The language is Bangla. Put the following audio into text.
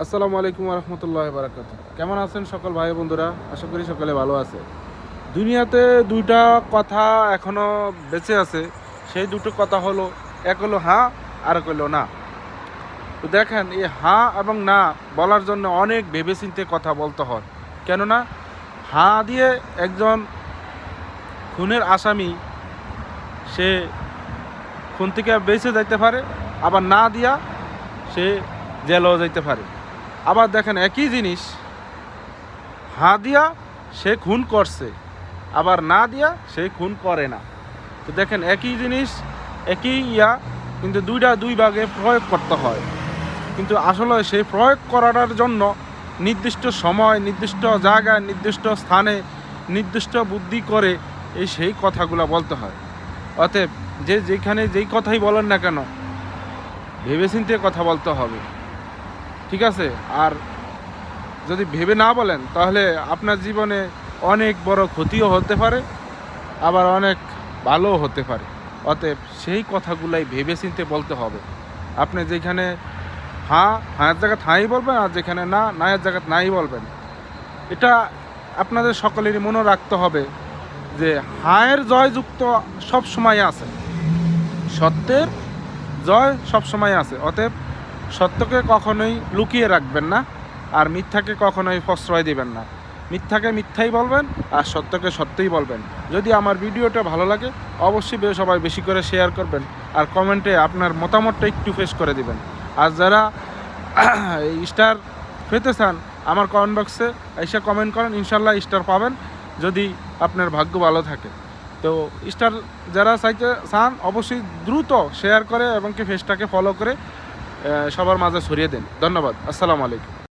আসসালামু আলাইকুম রহমতুল্লাহ বারাকাত। কেমন আছেন সকল ভাই বন্ধুরা? আশা করি সকলে ভালো আছে। দুনিয়াতে দুইটা কথা এখনো বেঁচে আছে। সেই দুটো কথা হলো, এক হলো হ্যাঁ, আর এক হলো না। তো দেখেন, এই হ্যাঁ এবং না বলার জন্য অনেক ভেবেচিন্তে কথা বলতে হয়। কেননা হ্যাঁ দিয়ে একজন খুনের আসামি সে খুন থেকে বেঁচে যাইতে পারে, আবার না দিয়া সে জেলও যাইতে পারে। আবার দেখেন, একই জিনিস হ্যাঁ দিয়া সে খুন করছে, আবার না দিয়া সে খুন করে না। তো দেখেন, একই জিনিস একই কিন্তু দুই ভাগে প্রয়োগ করতে হয়। কিন্তু আসলে সেই প্রয়োগ করার জন্য নির্দিষ্ট সময়, নির্দিষ্ট জায়গায়, নির্দিষ্ট স্থানে, নির্দিষ্ট বুদ্ধি করে সেই কথাগুলো বলতে হয়। অতএব যেখানে যেই কথাই বলেন না কেন, ভেবেচিন্তে কথা বলতে হবে, ঠিক আছে? আর যদি ভেবে না বলেন, তাহলে আপনার জীবনে অনেক বড় ক্ষতিও হতে পারে, আবার অনেক ভালোও হতে পারে। অতএব সেই কথাগুলাই ভেবেচিন্তে বলতে হবে। আপনি যেখানে হাঁয়ের জায়গায় হাঁই বলবেন, আর যেখানে না, নায়ের জায়গায় নাই বলবেন। এটা আপনাদের সকলেরই মনে রাখতে হবে যে হাঁয়ের জয়যুক্ত সব সময় আছে, সত্যের জয় সব সময় আছে। অতএব সত্যকে কখনোই লুকিয়ে রাখবেন না, আর মিথ্যাকে কখনোই প্রশ্রয় দিবেন না। মিথ্যাকে মিথ্যাই বলবেন, আর সত্যকে সত্যই বলবেন। যদি আমার ভিডিওটা ভালো লাগে, অবশ্যই সবাই বেশি করে শেয়ার করবেন, আর কমেন্টে আপনার মতামতটা একটু পেশ করে দিবেন। আর যারা স্টার পেতে চান, আমার কমেন্ট বক্সে এসে কমেন্ট করেন, ইনশাল্লাহ স্টার পাবেন যদি আপনার ভাগ্য ভালো থাকে। তো স্টার যারা চাইতে চান, অবশ্যই দ্রুত শেয়ার করে এবং কি পেজটাকে ফলো করে সবার মাঝে ছড়িয়ে দিন। ধন্যবাদ। আসসালামু আলাইকুম।